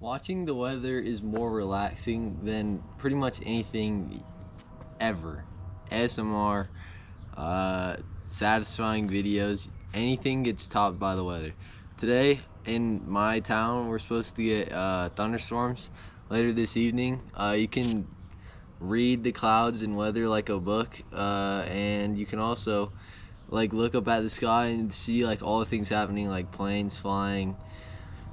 Watching the weather is more relaxing than pretty much anything ever. ASMR, satisfying videos, anything gets topped by the weather. Today in my town, we're supposed to get thunderstorms later this evening. You can read the clouds and weather like a book, and you can also like look up at the sky and see like all the things happening, like planes flying,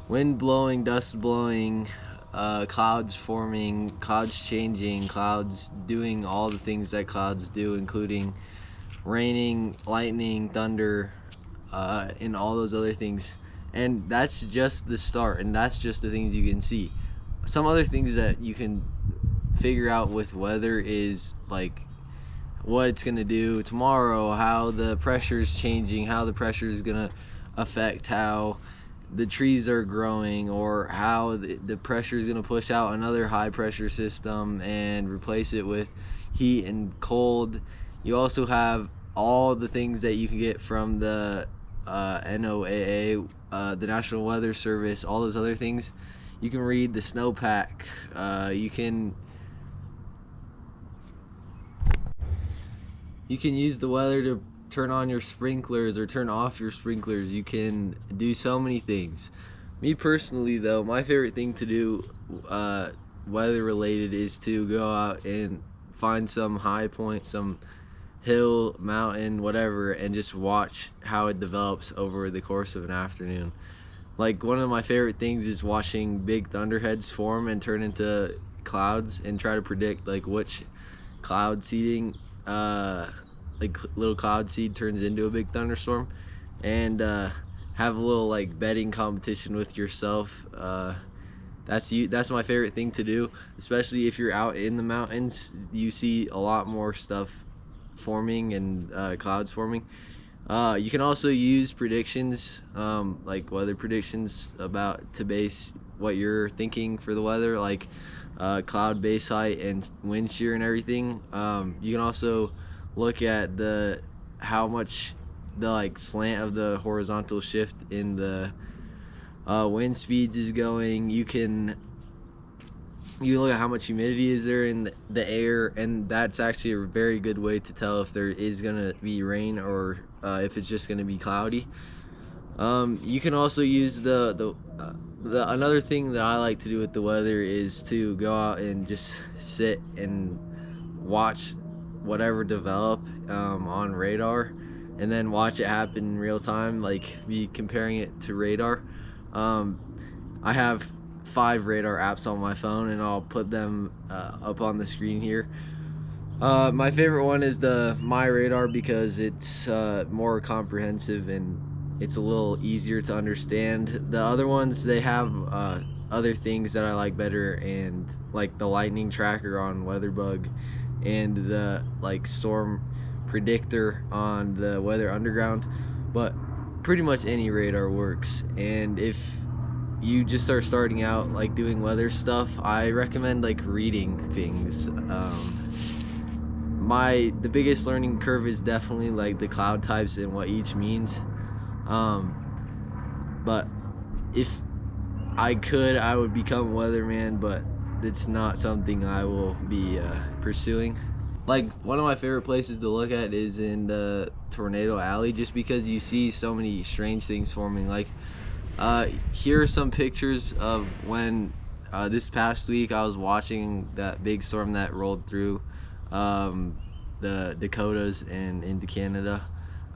wind blowing, dust blowing, clouds forming, clouds changing, clouds doing all the things that clouds do, including raining, lightning, thunder, and all those other things. And that's just the start, and that's just the things you can see. Some other things that you can figure out with weather is like what it's gonna do tomorrow, how the pressure is changing, how the pressure is gonna affect how the trees are growing, or how the pressure is gonna push out another high pressure system and replace it with heat and cold. You also have all the things that you can get from the NOAA, the National Weather Service, all those other things. You can read the snowpack. You can use the weather to turn on your sprinklers or turn off your sprinklers. You can do so many things. Me personally though, my favorite thing to do weather related is to go out and find some high point, some hill, mountain, whatever, and just watch how it develops over the course of an afternoon. Like, one of my favorite things is watching big thunderheads form and turn into clouds, and try to predict like which cloud seeding, like little cloud seed turns into a big thunderstorm, and have a little like betting competition with yourself. That's my favorite thing to do, especially if you're out in the mountains. You see a lot more stuff forming and clouds forming. You can also use predictions, like weather predictions, to base what you're thinking for the weather, like cloud base height and wind shear and everything. You can also look at how much the like slant of the horizontal shift in the wind speeds is going. You look at how much humidity is there in the air, and that's actually a very good way to tell if there is gonna be rain or if it's just gonna be cloudy. You can also use another thing that I like to do with the weather is to go out and just sit and watch whatever develop on radar, and then watch it happen in real time, like be comparing it to radar. I have 5 radar apps on my phone, and I'll put them up on the screen here. My favorite one is the My Radar, because it's more comprehensive and it's a little easier to understand. The other ones, they have other things that I like better, and like the lightning tracker on WeatherBug, and the like storm predictor on the Weather Underground. But pretty much any radar works, and if you just starting out like doing weather stuff, I recommend like reading things. The biggest learning curve is definitely like the cloud types and what each means. But if I could, I would become a weatherman, but it's not something I will be pursuing. Like, one of my favorite places to look at is in the Tornado Alley, just because you see so many strange things forming. Like, here are some pictures of when this past week I was watching that big storm that rolled through the Dakotas and into Canada.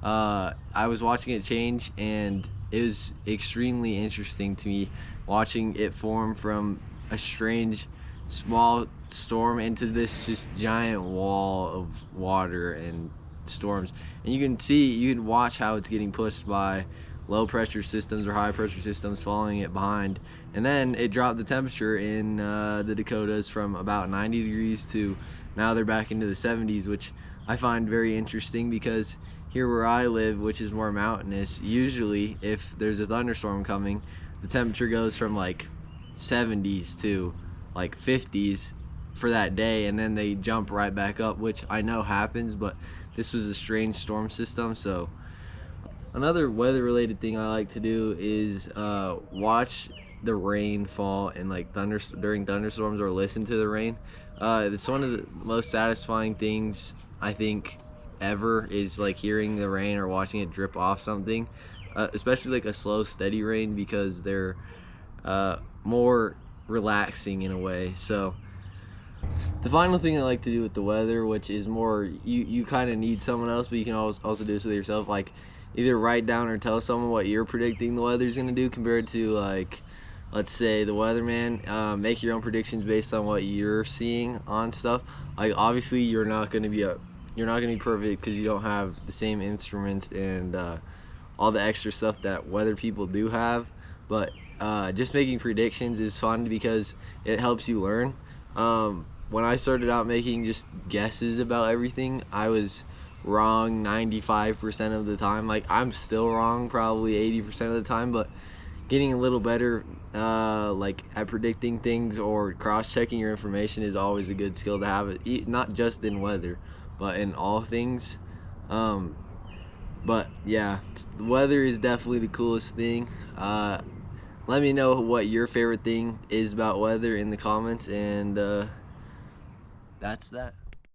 I was watching it change, and it was extremely interesting to me watching it form from a strange small storm into this just giant wall of water and storms. And you can watch how it's getting pushed by low pressure systems or high pressure systems following it behind. And then it dropped the temperature in the Dakotas from about 90 degrees to now they're back into the 70s, which I find very interesting, because here where I live, which is more mountainous, usually if there's a thunderstorm coming, the temperature goes from like 70s to like 50s for that day, and then they jump right back up, which I know happens, but this was a strange storm system. So another weather related thing I like to do is watch the rain fall and like during thunderstorms, or listen to the rain. It's one of the most satisfying things I think ever, is like hearing the rain or watching it drip off something, especially like a slow steady rain, because they're more relaxing in a way. So the final thing I like to do with the weather, which is more, you kind of need someone else, but you can also do this with yourself, like either write down or tell someone what you're predicting the weather's gonna do, compared to, like, let's say the weatherman. Make your own predictions based on what you're seeing on stuff. Like, obviously you're not gonna be perfect, because you don't have the same instruments and all the extra stuff that weather people do have, but just making predictions is fun because it helps you learn. When I started out making just guesses about everything, I was wrong 95% of the time. Like, I'm still wrong probably 80% of the time, but getting a little better like at predicting things or cross-checking your information is always a good skill to have, not just in weather but in all things. But yeah, the weather is definitely the coolest thing. Let me know what your favorite thing is about weather in the comments, and that's that.